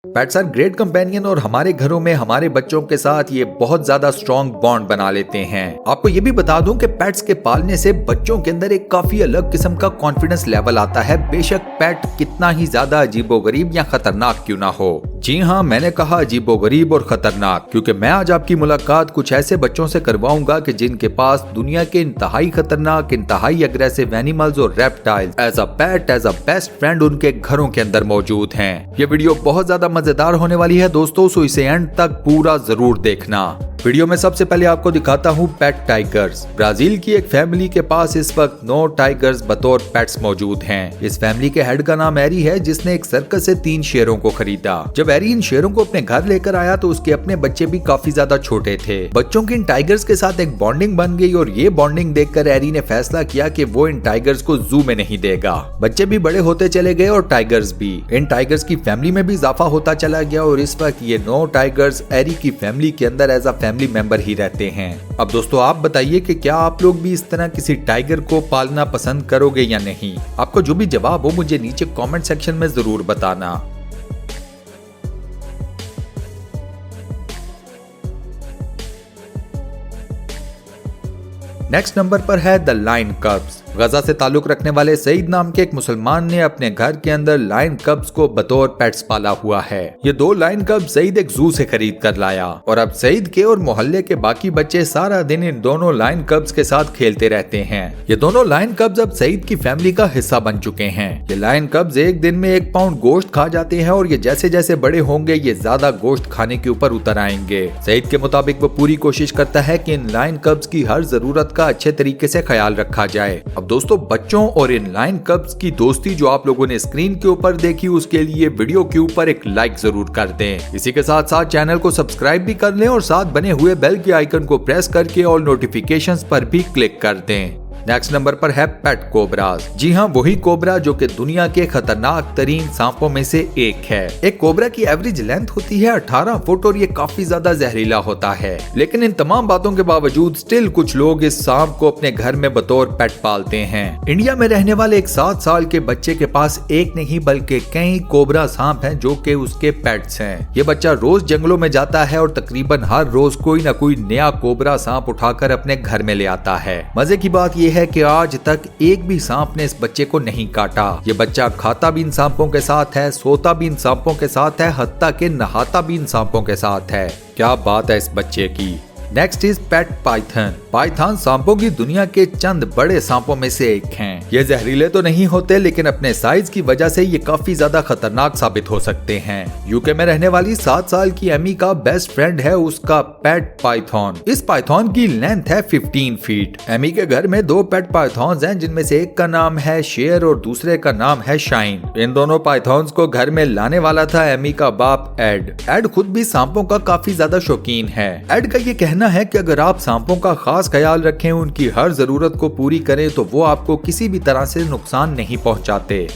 Pets are great companion और हमारे घरों में हमारे बच्चों के साथ ये बहुत ज्यादा स्ट्रॉन्ग बॉन्ड बना लेते हैं। आपको ये भी बता दूं कि पेट्स के पालने से बच्चों के अंदर एक काफी अलग किस्म का कॉन्फिडेंस लेवल आता है, बेशक पेट कितना ही ज्यादा अजीबोगरीब या खतरनाक क्यों ना हो। जी हाँ, मैंने कहा अजीबोगरीब और खतरनाक, क्योंकि मैं आज आपकी मुलाकात कुछ ऐसे बच्चों से करवाऊंगा कि जिनके पास दुनिया के इंतहाई खतरनाक, इंतहाई अग्रेसिव एनिमल्स और reptiles as a pet, as a best friend उनके घरों के अंदर मौजूद हैं। ये वीडियो बहुत ज्यादा मजेदार होने वाली है दोस्तों, सो इसे एंड तक पूरा जरूर देखना। वीडियो में सबसे पहले आपको दिखाता हूँ पेट टाइगर्स। ब्राजील की एक फैमिली के पास इस वक्त 9 टाइगर्स बतौर पेट्स मौजूद हैं। इस फैमिली के हेड का नाम एरी है, जिसने एक सर्कस से 3 शेरों को खरीदा। जब एरी इन शेरों को अपने घर लेकर आया तो उसके अपने बच्चे भी काफी ज्यादा छोटे थे। बच्चों की इन टाइगर्स के साथ एक बॉन्डिंग बन गई और ये बॉन्डिंग देखकर एरी ने फैसला किया कि वो इन टाइगर्स को जू में नहीं देगा। बच्चे भी बड़े होते चले गए और टाइगर्स भी। इन टाइगर्स की फैमिली में भी इजाफा होता चला गया और इस वक्त ये 9 टाइगर्स एरी की फैमिली के अंदर एज अ फैमिली मेंबर ही रहते हैं। अब दोस्तों आप बताइए कि क्या आप लोग भी इस तरह किसी टाइगर को पालना पसंद करोगे या नहीं? आपको जो भी जवाब हो मुझे नीचे कमेंट सेक्शन में जरूर बताना। नेक्स्ट नंबर पर है द लायन कब्स। गजा से ताल्लुक रखने वाले सईद नाम के एक मुसलमान ने अपने घर के अंदर लायन कब्स को बतौर पेट्स पाला हुआ है। ये 2 लायन कब्स सईद एक जू से खरीद कर लाया और अब सईद के और मोहल्ले के बाकी बच्चे सारा दिन इन दोनों लायन कब्स के साथ खेलते रहते हैं। ये दोनों लायन कब्स अब सईद की फैमिली का हिस्सा बन चुके हैं। ये लायन कब्स एक दिन में 1 पाउंड गोश्त खा जाते हैं और ये जैसे जैसे बड़े होंगे ये ज्यादा गोश्त खाने के ऊपर उतर आएंगे। सईद के मुताबिक वो पूरी कोशिश करता है कि इन लायन कब्स की हर जरूरत का अच्छे तरीके से ख्याल रखा जाए। अब दोस्तों बच्चों और इन लायन कब्स की दोस्ती जो आप लोगों ने स्क्रीन के ऊपर देखी, उसके लिए वीडियो के ऊपर एक लाइक जरूर कर दें। इसी के साथ साथ चैनल को सब्सक्राइब भी कर लें और साथ बने हुए बेल के आइकन को प्रेस करके ऑल नोटिफिकेशंस पर भी क्लिक कर दें। नेक्स्ट नंबर पर है पेट कोबराज। जी हाँ, वही कोबरा जो कि दुनिया के खतरनाक तरीन सांपों में से एक है। एक कोबरा की एवरेज लेंथ होती है 18 फुट और ये काफी ज्यादा जहरीला होता है। लेकिन इन तमाम बातों के बावजूद स्टिल कुछ लोग इस सांप को अपने घर में बतौर पेट पालते हैं। इंडिया में रहने वाले एक 7 साल के बच्चे के पास एक नहीं बल्कि कई कोबरा सांप हैं जो कि उसके पेट्स हैं। ये बच्चा रोज जंगलों में जाता है और तकरीबन हर रोज कोई न कोई नया कोबरा सांप उठाकर अपने घर में ले आता है। मजे की बात यह है कि आज तक एक भी सांप ने इस बच्चे को नहीं काटा। ये बच्चा खाता भी इन सांपों के साथ है, सोता भी इन सांपों के साथ है, हत्ता के नहाता भी इन सांपों के साथ है। क्या बात है इस बच्चे की। Next is pet Python. Python सांपों की दुनिया के चंद बड़े सांपों में से एक हैं। ये जहरीले तो नहीं होते लेकिन अपने साइज की वजह से ये काफी ज्यादा खतरनाक साबित हो सकते हैं। यूके में रहने वाली 7 साल की एमी का बेस्ट फ्रेंड है उसका पेट पाइथन। इस पाइथन की लेंथ है 15 फीट। एमी के घर में 2 पेट पाइथन्स हैं, जिनमें से एक का नाम है शेर और दूसरे का नाम है शाइन। इन दोनों पाइथन्स को घर में लाने वाला था एमी का बाप एड। एड खुद भी सांपों का काफी ज्यादा शौकीन है। एड का ये कहना है कि अगर आप सांपों का खास ख्याल रखें, उनकी हर जरूरत को पूरी करें तो वो आपको किसी भी तरह से नुकसान नहीं पहुंचाते।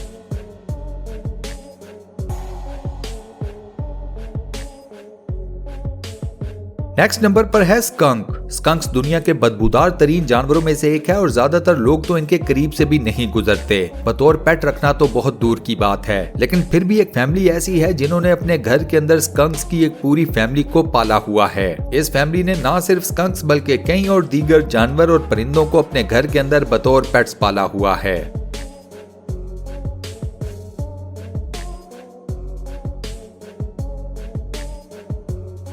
नेक्स्ट नंबर पर है स्कंक। स्कंक्स दुनिया के बदबूदार तरीन जानवरों में से एक है और ज्यादातर लोग तो इनके करीब से भी नहीं गुजरते। बतौर पेट रखना तो बहुत दूर की बात है, लेकिन फिर भी एक फैमिली ऐसी है जिन्होंने अपने घर के अंदर स्कंक्स की एक पूरी फैमिली को पाला हुआ है। इस फैमिली ने न सिर्फ स्कंक्स बल्कि कई और दीगर जानवर और परिंदों को अपने घर के अंदर बतौर पेट्स पाला हुआ है।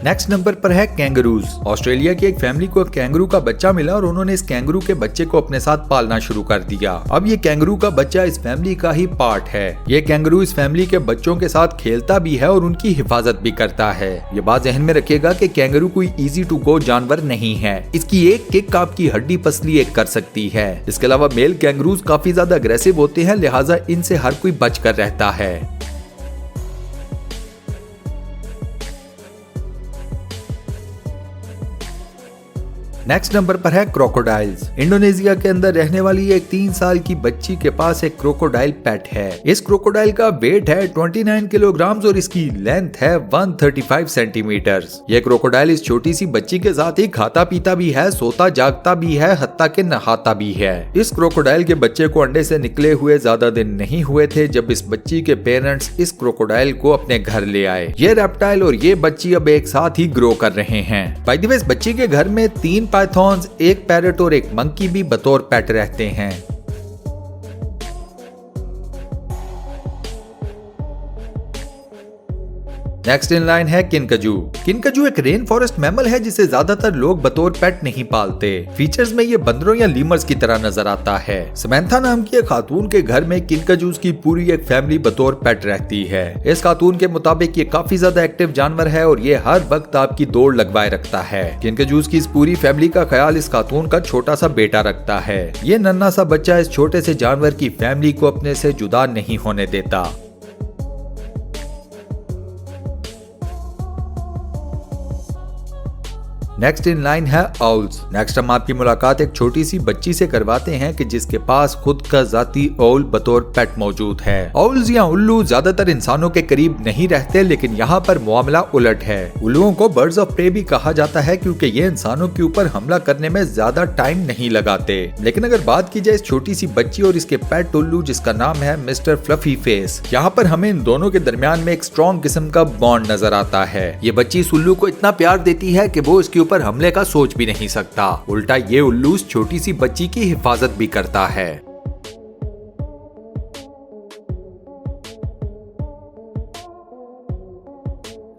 नेक्स्ट नंबर पर है कैंगरूज। ऑस्ट्रेलिया की एक फैमिली को एक कैंगरू का बच्चा मिला और उन्होंने इस कैंगरू के बच्चे को अपने साथ पालना शुरू कर दिया। अब ये कैंगरू का बच्चा इस फैमिली का ही पार्ट है। ये कैंगरू इस फैमिली के बच्चों के साथ खेलता भी है और उनकी हिफाजत भी करता है। ये बात ध्यान में रखिएगा कि कैंगरू कोई इजी टू गो जानवर नहीं है। इसकी एक किक आपकी हड्डी पसली एक कर सकती है। इसके अलावा मेल कैंगरूज काफी ज्यादा अग्रेसिव होते हैं, लिहाजा इनसे हर कोई बच कर रहता है। नेक्स्ट नंबर पर है क्रोकोडाइल्स। इंडोनेशिया के अंदर रहने वाली एक 3 साल की बच्ची के पास एक क्रोकोडाइल पेट है। इस क्रोकोडाइल का वेट है 29 किलोग्राम और इसकी लेंथ है 135 सेंटीमीटर। ये क्रोकोडाइल इस छोटी सी बच्ची के साथ ही खाता पीता भी है, सोता जागता भी है, हत्ता के नहाता भी है। इस क्रोकोडाइल के बच्चे को अंडे से निकले हुए ज्यादा दिन नहीं हुए थे जब इस बच्ची के पेरेंट्स इस क्रोकोडाइल को अपने घर ले आए। ये रेप्टाइल और ये बच्ची अब एक साथ ही ग्रो कर रहे हैं। बाय द वे, इस बच्ची के घर में 3 पाइथॉन्स, एक पैरट और एक मंकी भी बतौर पेट रहते हैं। नेक्स्ट इन लाइन है किनकजू। किनकजू एक रेन फॉरेस्ट मैमल है जिसे ज्यादातर लोग बतौर पेट नहीं पालते। फीचर्स में ये बंदरों या लीमर्स की तरह नजर आता है। समंथा नाम की एक खातून के घर में किनकजूस की पूरी एक फैमिली बतौर पेट रहती है। इस खातून के मुताबिक ये काफी ज्यादा एक्टिव जानवर है और ये हर वक्त आपकी दौड़ लगवाए रखता है। किनकजूस की इस पूरी फैमिली का ख्याल इस खातून का छोटा सा बेटा रखता है। ये नन्हा सा बच्चा इस छोटे से जानवर की फैमिली को अपने से जुदा नहीं होने देता। नेक्स्ट इन लाइन है आउल्स। नेक्स्ट हम आपकी मुलाकात एक छोटी सी बच्ची से करवाते हैं कि जिसके पास खुद का जाती आउल बतौर पेट मौजूद है। आउल्स या उल्लू ज्यादातर इंसानों के करीब नहीं रहते, लेकिन यहाँ पर मामला उलट है। उल्लुओं को बर्ड्स ऑफ प्रे भी कहा जाता है क्योंकि ये इंसानों के ऊपर हमला करने में ज्यादा टाइम नहीं लगाते। लेकिन अगर बात की जाए इस छोटी सी बच्ची और इसके पेट उल्लू जिसका नाम है मिस्टर फ्लफी फेस, यहाँ पर हमें इन दोनों के दरमियान में एक स्ट्रॉन्ग किस्म का बॉन्ड नजर आता है। ये बच्ची इस उल्लू को इतना प्यार देती है कि वो इसके पर हमले का सोच भी नहीं सकता। उल्टा ये उल्लू उस छोटी सी बच्ची की हिफाजत भी करता है।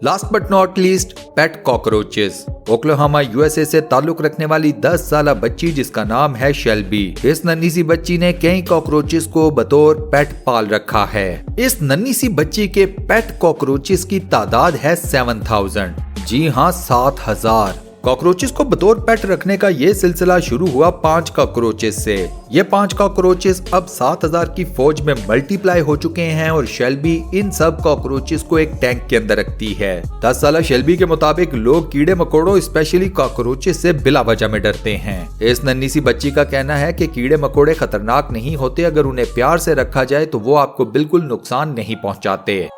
Last but not least, pet cockroaches. Oklahoma USA से ताल्लुक रखने वाली 10 साल बच्ची जिसका नाम है शेल्बी। इस नन्ही सी बच्ची ने कई कॉकरोचेस को बतौर पेट पाल रखा है। इस नन्ही सी बच्ची के पेट कॉकरोचेस की तादाद है 7000। जी हाँ, 7000 कॉकरोचेस को बतौर पेट रखने का ये सिलसिला शुरू हुआ 5 कॉकरोचेस से। ये 5 कॉकरोचेस अब 7000 की फौज में मल्टीप्लाई हो चुके हैं और शेल्बी इन सब कॉकरोचेस को एक टैंक के अंदर रखती है। 10 साल शेल्बी के मुताबिक लोग कीड़े मकोड़ों स्पेशली कॉकरोचेस से बिला वजह में डरते हैं। इस नन्ही सी बच्ची का कहना है कि कीड़े मकोड़े खतरनाक नहीं होते, अगर उन्हें प्यार से रखा जाए तो वो आपको बिल्कुल नुकसान नहीं पहुंचाते।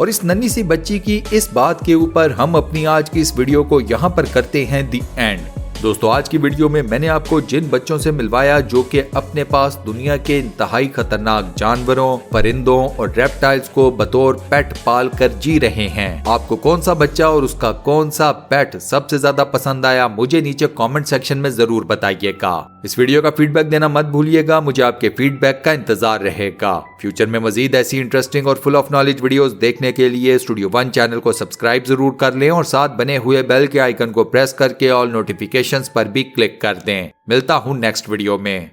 और इस नन्ही सी बच्ची की इस बात के ऊपर हम अपनी आज की इस वीडियो को यहाँ पर करते हैं दी एंड। दोस्तों, आज की वीडियो में मैंने आपको जिन बच्चों से मिलवाया जो कि अपने पास दुनिया के इंतहाई खतरनाक जानवरों, परिंदों और रेप्टाइल्स को बतौर पेट पाल कर जी रहे हैं, आपको कौन सा बच्चा और उसका कौन सा पेट सबसे ज्यादा पसंद आया, मुझे नीचे कमेंट सेक्शन में जरूर बताइएगा। इस वीडियो का फीडबैक देना मत भूलिएगा, मुझे आपके फीडबैक का इंतजार रहेगा। फ्यूचर में मजीद ऐसी इंटरेस्टिंग और फुल ऑफ नॉलेज वीडियोस देखने के लिए स्टूडियो 1 चैनल को सब्सक्राइब जरूर कर लें और साथ बने हुए बेल के आइकन को प्रेस करके ऑल नोटिफिकेशंस पर भी क्लिक कर दें। मिलता हूं नेक्स्ट वीडियो में।